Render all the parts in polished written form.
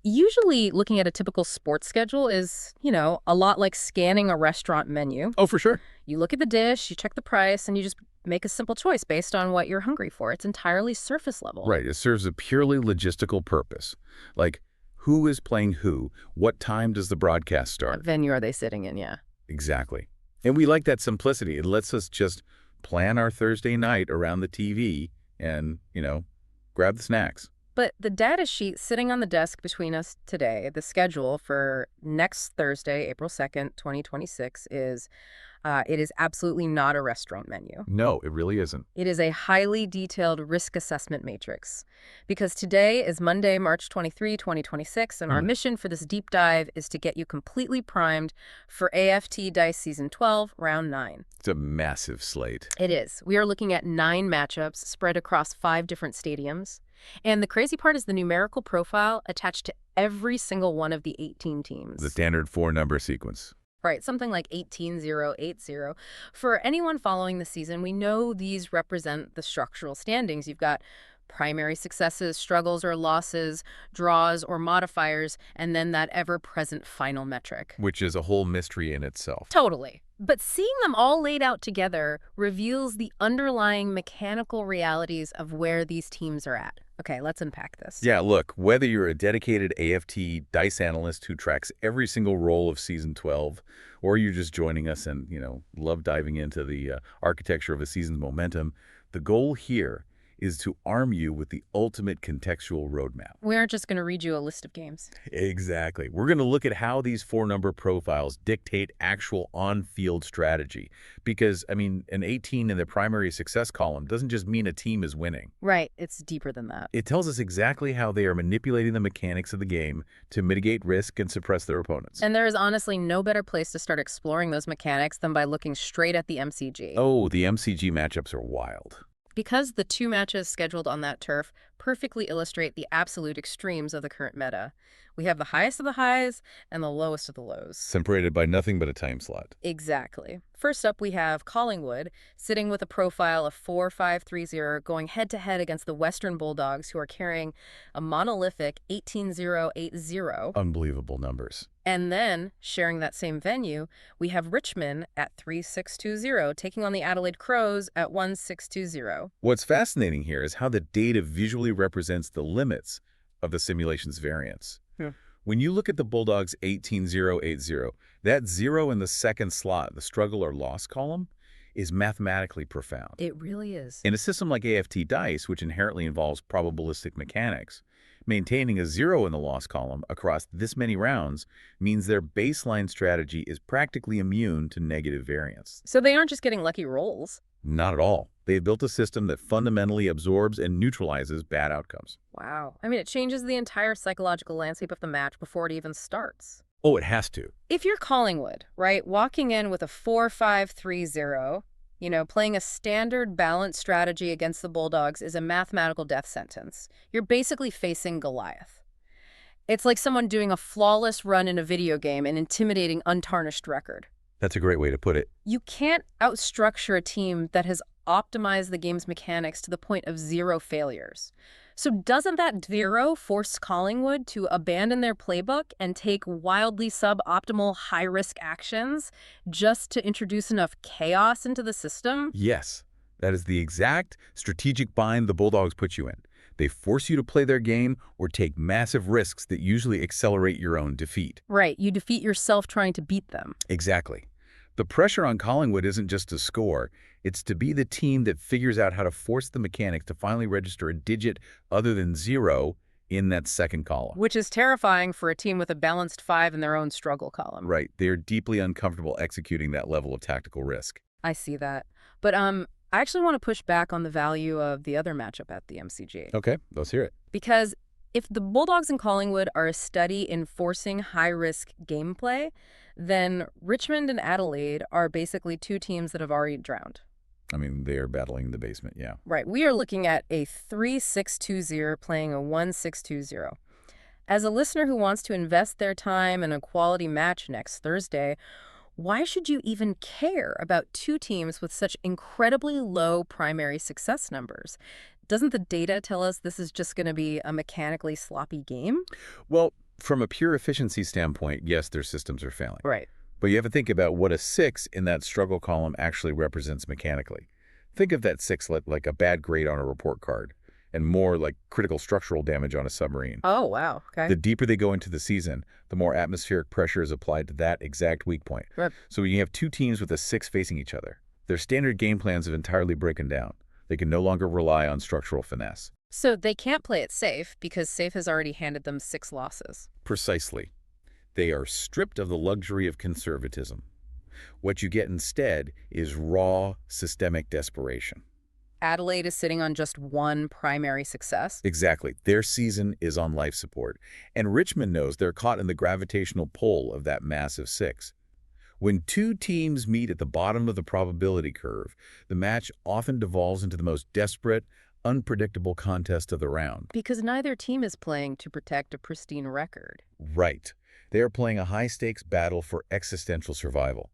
Usually looking at a typical sports schedule is, a lot like scanning a restaurant menu. Oh, for sure. You look at the dish, you check the price, and you just make a simple choice based on what you're hungry for. It's entirely surface level. Right. It serves a purely logistical purpose. Like, who is playing who? What time does the broadcast start? What venue are they sitting in? Yeah. Exactly. And we like that simplicity. It lets us just plan our Thursday night around the TV and, grab the snacks. But the data sheet sitting on the desk between us today, the schedule for next Thursday, April 2nd, 2026, it is absolutely not a restaurant menu. No, it really isn't. It is a highly detailed risk assessment matrix. Because today is Monday, March 23, 2026, and our mission for this deep dive is to get you completely primed for AFT Dice Season 12, Round 9. It's a massive slate. It is. We are looking at 9 matchups spread across 5 different stadiums. And the crazy part is the numerical profile attached to every single one of the 18 teams. The standard 4-number sequence. Right, something like 18-0-8-0. For anyone following the season, we know these represent the structural standings. You've got primary successes, struggles or losses, draws or modifiers, and then that ever-present final metric. Which is a whole mystery in itself. Totally. But seeing them all laid out together reveals the underlying mechanical realities of where these teams are at. Okay, let's unpack this. Yeah, look, whether you're a dedicated AFT Dice analyst who tracks every single roll of Season 12, or you're just joining us and, love diving into the architecture of a season's momentum, the goal here is to arm you with the ultimate contextual roadmap. We aren't just going to read you a list of games. Exactly. We're going to look at how these 4-number profiles dictate actual on-field strategy. Because, an 18 in the primary success column doesn't just mean a team is winning. Right. It's deeper than that. It tells us exactly how they are manipulating the mechanics of the game to mitigate risk and suppress their opponents. And there is honestly no better place to start exploring those mechanics than by looking straight at the MCG. Oh, the MCG matchups are wild. Because the 2 matches scheduled on that turf perfectly illustrate the absolute extremes of the current meta. We have the highest of the highs and the lowest of the lows. Separated by nothing but a time slot. Exactly. First up, we have Collingwood, sitting with a profile of 4-5-3-0, going head-to-head against the Western Bulldogs, who are carrying a monolithic 18-0-8-0. Unbelievable numbers. And then, sharing that same venue, we have Richmond at 3-6-2-0, taking on the Adelaide Crows at 1-6-2-0. What's fascinating here is how the data visually represents the limits of the simulation's variance. Yeah. When you look at the Bulldogs 18-0-8-0, that 0 in the second slot, the struggle or loss column, is mathematically profound. It really is. In a system like AFT Dice, which inherently involves probabilistic mechanics, maintaining a 0 in the loss column across this many rounds means their baseline strategy is practically immune to negative variance. So they aren't just getting lucky rolls. Not at all. They've built a system that fundamentally absorbs and neutralizes bad outcomes. Wow. It changes the entire psychological landscape of the match before it even starts. Oh, it has to. If you're Collingwood, right, walking in with a 4-5-3-0, playing a standard balanced strategy against the Bulldogs is a mathematical death sentence. You're basically facing Goliath. It's like someone doing a flawless run in a video game, an intimidating, untarnished record. That's a great way to put it. You can't outstructure a team that has optimized the game's mechanics to the point of 0 failures. So doesn't that 0 force Collingwood to abandon their playbook and take wildly suboptimal high-risk actions just to introduce enough chaos into the system? Yes, that is the exact strategic bind the Bulldogs put you in. They force you to play their game or take massive risks that usually accelerate your own defeat. Right, you defeat yourself trying to beat them. Exactly. The pressure on Collingwood isn't just to score, it's to be the team that figures out how to force the mechanics to finally register a digit other than 0 in that second column. Which is terrifying for a team with a balanced 5 in their own struggle column. Right, they're deeply uncomfortable executing that level of tactical risk. I see that. But I actually want to push back on the value of the other matchup at the MCG. Okay, let's hear it. Because if the Bulldogs and Collingwood are a study in forcing high-risk gameplay, then Richmond and Adelaide are basically 2 teams that have already drowned. They are battling the basement, yeah. Right. We are looking at a 3-6-2-0 playing a 1-6-2-0. As a listener who wants to invest their time in a quality match next Thursday, why should you even care about 2 teams with such incredibly low primary success numbers? Doesn't the data tell us this is just going to be a mechanically sloppy game? Well, From a pure efficiency standpoint, yes, their systems are failing. Right. But you have to think about what a 6 in that struggle column actually represents mechanically. Think of that 6 like a bad grade on a report card, and more like critical structural damage on a submarine. Oh, wow. Okay. The deeper they go into the season, the more atmospheric pressure is applied to that exact weak point. Right. So when you have two teams with a 6 facing each other, their standard game plans have entirely broken down. They can no longer rely on structural finesse. So they can't play it safe because safe has already handed them 6 losses. Precisely. They are stripped of the luxury of conservatism. What you get instead is raw, systemic desperation. Adelaide is sitting on just one primary success. Exactly. Their season is on life support. And Richmond knows they're caught in the gravitational pull of that massive 6. When two teams meet at the bottom of the probability curve, the match often devolves into the most desperate, unpredictable contest of the round. Because neither team is playing to protect a pristine record. Right. They are playing a high-stakes battle for existential survival.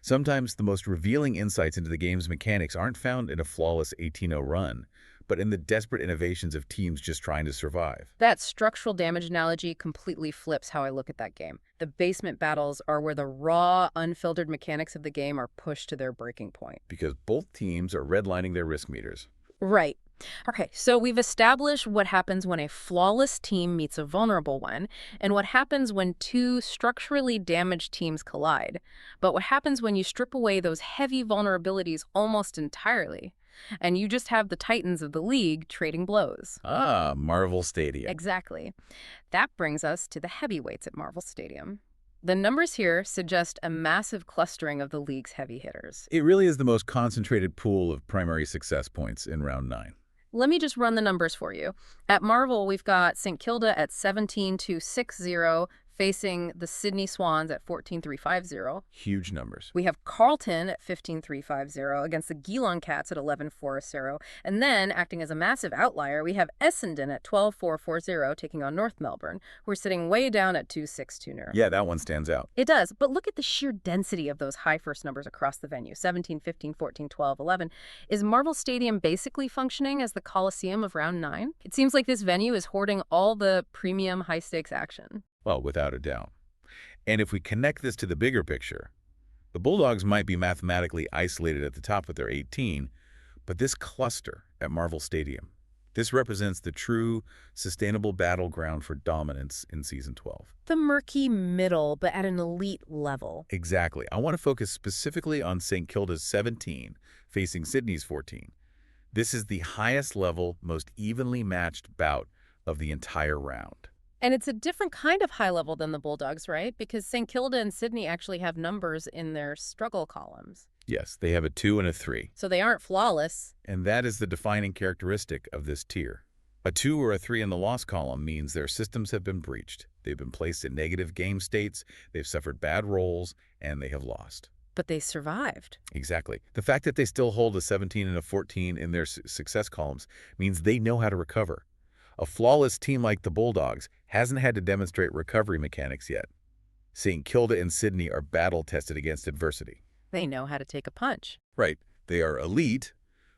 Sometimes the most revealing insights into the game's mechanics aren't found in a flawless 18-0 run, but in the desperate innovations of teams just trying to survive. That structural damage analogy completely flips how I look at that game. The basement battles are where the raw, unfiltered mechanics of the game are pushed to their breaking point. Because both teams are redlining their risk meters. Right. Okay, so we've established what happens when a flawless team meets a vulnerable one, and what happens when two structurally damaged teams collide. But what happens when you strip away those heavy vulnerabilities almost entirely, and you just have the titans of the league trading blows? Ah, Marvel Stadium. Exactly. That brings us to the heavyweights at Marvel Stadium. The numbers here suggest a massive clustering of the league's heavy hitters. It really is the most concentrated pool of primary success points in round 9. Let me just run the numbers for you. At Marvel, we've got St. Kilda at 17-6-0, facing the Sydney Swans at 14-3-5-0. Huge numbers. We have Carlton at 15-3-5-0 against the Geelong Cats at 11-4-0. And then, acting as a massive outlier, we have Essendon at 12-4-4-0 taking on North Melbourne, who are sitting way down at 2-6-2-0. Yeah, that one stands out. It does, but look at the sheer density of those high first numbers across the venue, 17, 15, 14, 12, 11. Is Marvel Stadium basically functioning as the Coliseum of round 9? It seems like this venue is hoarding all the premium high-stakes action. Well, without a doubt. And if we connect this to the bigger picture, the Bulldogs might be mathematically isolated at the top with their 18, but this cluster at Marvel Stadium, this represents the true, sustainable battleground for dominance in Season 12. The murky middle, but at an elite level. Exactly. I want to focus specifically on St. Kilda's 17, facing Sydney's 14. This is the highest level, most evenly matched bout of the entire round. And it's a different kind of high level than the Bulldogs, right? Because St. Kilda and Sydney actually have numbers in their struggle columns. Yes, they have a 2 and a 3. So they aren't flawless. And that is the defining characteristic of this tier. A 2 or a 3 in the loss column means their systems have been breached. They've been placed in negative game states, they've suffered bad rolls, and they have lost. But they survived. Exactly. The fact that they still hold a 17 and a 14 in their success columns means they know how to recover. A flawless team like the Bulldogs hasn't had to demonstrate recovery mechanics yet. St. Kilda and Sydney are battle-tested against adversity. They know how to take a punch. Right. They are elite,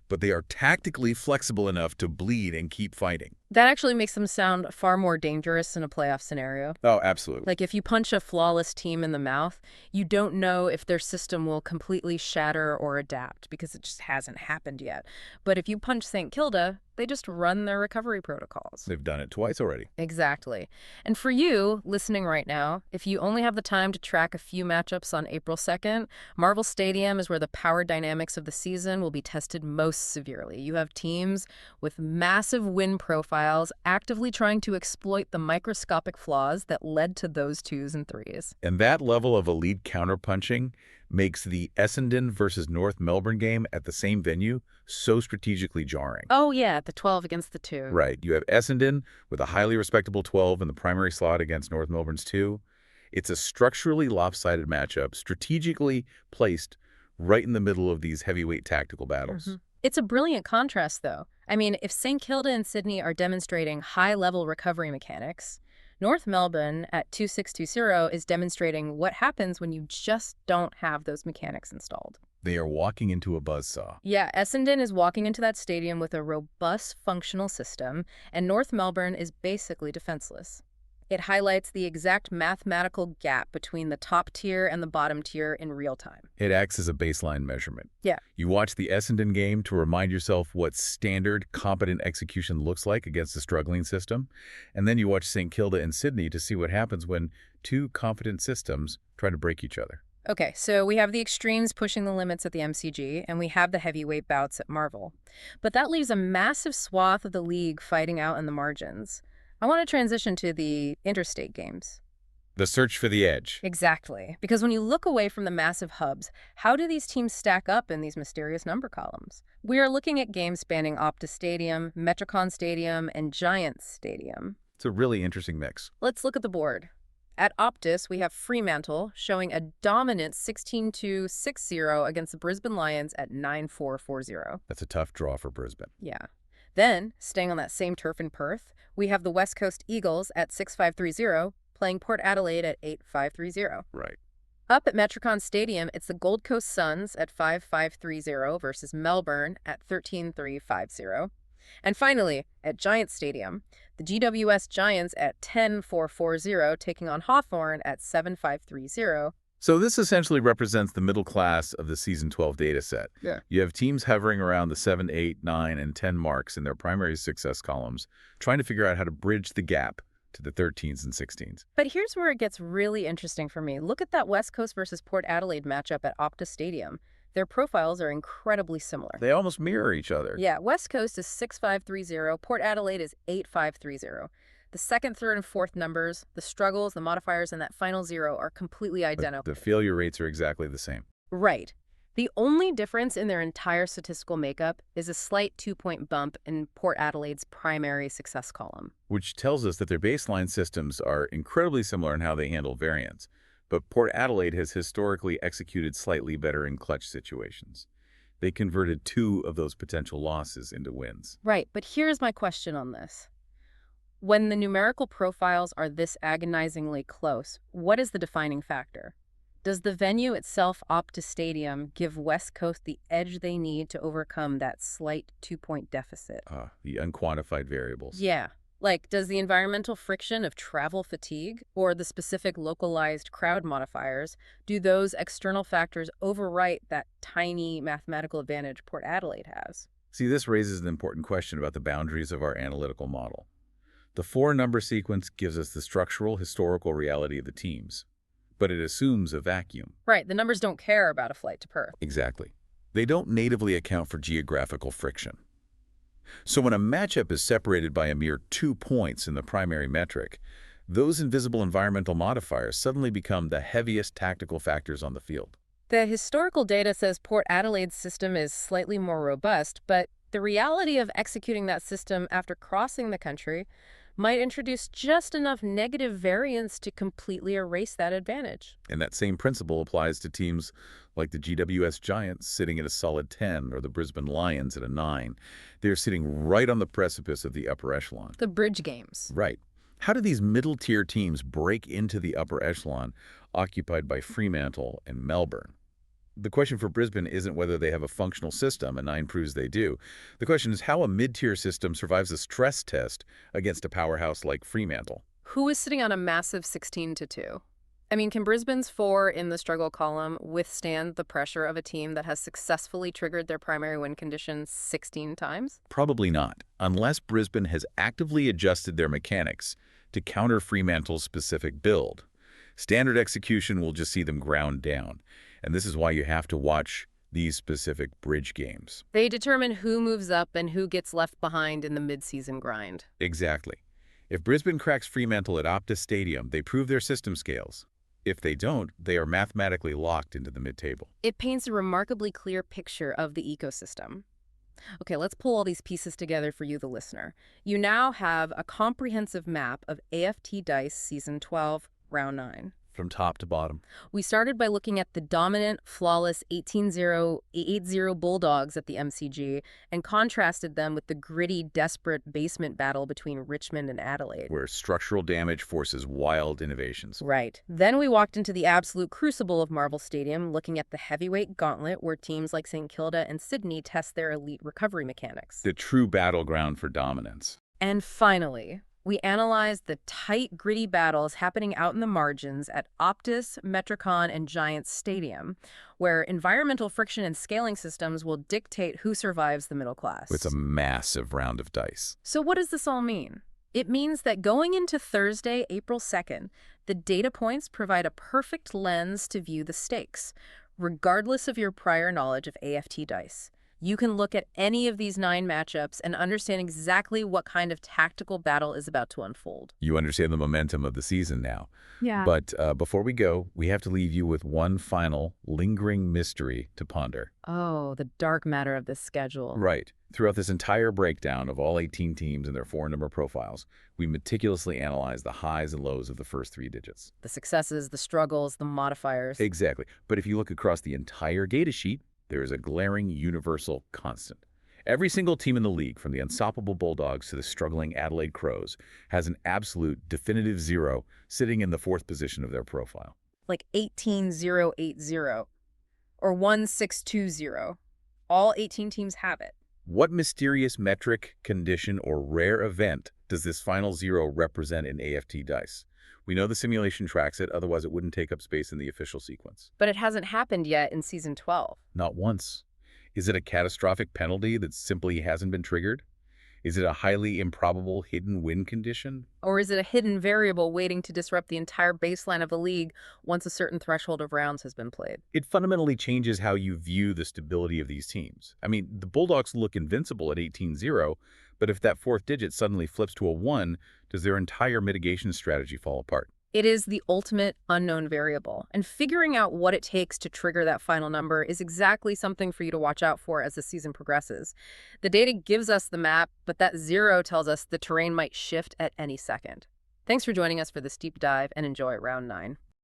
but they are tactically flexible enough to bleed and keep fighting. That actually makes them sound far more dangerous in a playoff scenario. Oh, absolutely. Like if you punch a flawless team in the mouth, you don't know if their system will completely shatter or adapt because it just hasn't happened yet. But if you punch St. Kilda, they just run their recovery protocols. They've done it twice already. Exactly. And for you, listening right now, if you only have the time to track a few matchups on April 2nd, Marvel Stadium is where the power dynamics of the season will be tested most severely. You have teams with massive win profiles actively trying to exploit the microscopic flaws that led to those 2s and 3s. And that level of elite counterpunching makes the Essendon versus North Melbourne game at the same venue so strategically jarring. Oh, yeah, the 12 against the 2. Right. You have Essendon with a highly respectable 12 in the primary slot against North Melbourne's 2. It's a structurally lopsided matchup, strategically placed right in the middle of these heavyweight tactical battles. It's a brilliant contrast, though. I mean, if St. Kilda and Sydney are demonstrating high-level recovery mechanics, North Melbourne at 2-6-2-0 is demonstrating what happens when you just don't have those mechanics installed. They are walking into a buzzsaw. Yeah, Essendon is walking into that stadium with a robust functional system, and North Melbourne is basically defenseless. It highlights the exact mathematical gap between the top tier and the bottom tier in real time. It acts as a baseline measurement. Yeah. You watch the Essendon game to remind yourself what standard, competent execution looks like against a struggling system, and then you watch St. Kilda and Sydney to see what happens when two competent systems try to break each other. Okay, so we have the extremes pushing the limits at the MCG, and we have the heavyweight bouts at Marvel. But that leaves a massive swath of the league fighting out in the margins. I want to transition to the interstate games. The search for the edge. Exactly. Because when you look away from the massive hubs, how do these teams stack up in these mysterious number columns? We are looking at games spanning Optus Stadium, Metricon Stadium, and Giants Stadium. It's a really interesting mix. Let's look at the board. At Optus, we have Fremantle showing a dominant 16-6-0 against the Brisbane Lions at 9-4-4-0. That's a tough draw for Brisbane. Yeah. Then, staying on that same turf in Perth, we have the West Coast Eagles at 6-5-3-0 playing Port Adelaide at 8-5-3-0. Right. Up at Metricon Stadium, it's the Gold Coast Suns at 5-5-3-0 versus Melbourne at 13-3-5-0. And finally, at Giants Stadium, the GWS Giants at 10-4-4-0 taking on Hawthorn at 7-5-3-0. So this essentially represents the middle class of the Season 12 data set. Yeah. You have teams hovering around the 7, 8, 9, and 10 marks in their primary success columns, trying to figure out how to bridge the gap to the 13s and 16s. But here's where it gets really interesting for me. Look at that West Coast versus Port Adelaide matchup at Optus Stadium. Their profiles are incredibly similar. They almost mirror each other. Yeah, West Coast is 6-5-3-0, Port Adelaide is 8-5-3-0. The second, third, and fourth numbers, the struggles, the modifiers, and that final zero are completely identical. But the failure rates are exactly the same. Right. The only difference in their entire statistical makeup is a slight 2-point bump in Port Adelaide's primary success column. Which tells us that their baseline systems are incredibly similar in how they handle variance. But Port Adelaide has historically executed slightly better in clutch situations. They converted 2 of those potential losses into wins. Right, but here's my question on this. When the numerical profiles are this agonizingly close, what is the defining factor? Does the venue itself, Optus Stadium, give West Coast the edge they need to overcome that slight 2-point deficit? The unquantified variables. Yeah. Like, does the environmental friction of travel fatigue or the specific localized crowd modifiers, do those external factors overwrite that tiny mathematical advantage Port Adelaide has? See, this raises an important question about the boundaries of our analytical model. The 4-number sequence gives us the structural, historical reality of the teams, but it assumes a vacuum. Right, the numbers don't care about a flight to Perth. Exactly. They don't natively account for geographical friction. So when a matchup is separated by a mere 2 points in the primary metric, those invisible environmental modifiers suddenly become the heaviest tactical factors on the field. The historical data says Port Adelaide's system is slightly more robust, but the reality of executing that system after crossing the country might introduce just enough negative variance to completely erase that advantage. And that same principle applies to teams like the GWS Giants sitting at a solid 10 or the Brisbane Lions at a 9. They're sitting right on the precipice of the upper echelon. The bridge games. Right. How do these middle-tier teams break into the upper echelon occupied by Fremantle and Melbourne? The question for Brisbane isn't whether they have a functional system, and 9 proves they do. The question is how a mid-tier system survives a stress test against a powerhouse like Fremantle. Who is sitting on a massive 16-2? I mean, can Brisbane's 4 in the struggle column withstand the pressure of a team that has successfully triggered their primary win condition 16 times? Probably not, unless Brisbane has actively adjusted their mechanics to counter Fremantle's specific build. Standard execution will just see them ground down. And this is why you have to watch these specific bridge games. They determine who moves up and who gets left behind in the mid-season grind. Exactly. If Brisbane cracks Fremantle at Optus Stadium, they prove their system scales. If they don't, they are mathematically locked into the mid-table. It paints a remarkably clear picture of the ecosystem. Okay, let's pull all these pieces together for you, the listener. You now have a comprehensive map of AFT Dice Season 12, Round 9. From top to bottom. We started by looking at the dominant, flawless 18-0, 8-0 Bulldogs at the MCG and contrasted them with the gritty, desperate basement battle between Richmond and Adelaide. Where structural damage forces wild innovations. Right. Then we walked into the absolute crucible of Marvel Stadium, looking at the heavyweight gauntlet where teams like St. Kilda and Sydney test their elite recovery mechanics. The true battleground for dominance. And finally, We analyzed the tight, gritty battles happening out in the margins at Optus, Metricon, and Giants Stadium, where environmental friction and scaling systems will dictate who survives the middle It's a class. massive round of dice. So what does this all mean? It means that going into Thursday, April 2nd, the data points provide a perfect lens to view the stakes, regardless of your prior knowledge of AFT Dice. You can look at any of these 9 matchups and understand exactly what kind of tactical battle is about to unfold. You understand the momentum of the season now. Yeah. But before we go, we have to leave you with one final, lingering mystery to ponder. Oh, the dark matter of this schedule. Right. Throughout this entire breakdown of all 18 teams and their 4-number profiles, we meticulously analyze the highs and lows of the first 3 digits. The successes, the struggles, the modifiers. Exactly. But if you look across the entire data sheet, there is a glaring universal constant. Every single team in the league, from the unstoppable Bulldogs to the struggling Adelaide Crows, has an absolute definitive 0 sitting in the 4th position of their profile. Like 18080 or 1620. All 18 teams have it. What mysterious metric, condition, or rare event does this final 0 represent in AFT Dice? We know the simulation tracks it, otherwise it wouldn't take up space in the official sequence. But it hasn't happened yet in Season 12. Not once. Is it a catastrophic penalty that simply hasn't been triggered? Is it a highly improbable hidden win condition? Or is it a hidden variable waiting to disrupt the entire baseline of the league once a certain threshold of rounds has been played? It fundamentally changes how you view the stability of these teams. I mean, the Bulldogs look invincible at 18-0, but if that 4th digit suddenly flips to a 1, does their entire mitigation strategy fall apart? It is the ultimate unknown variable, and figuring out what it takes to trigger that final number is exactly something for you to watch out for as the season progresses. The data gives us the map, but that 0 tells us the terrain might shift at any second. Thanks for joining us for this deep dive, and enjoy round 9.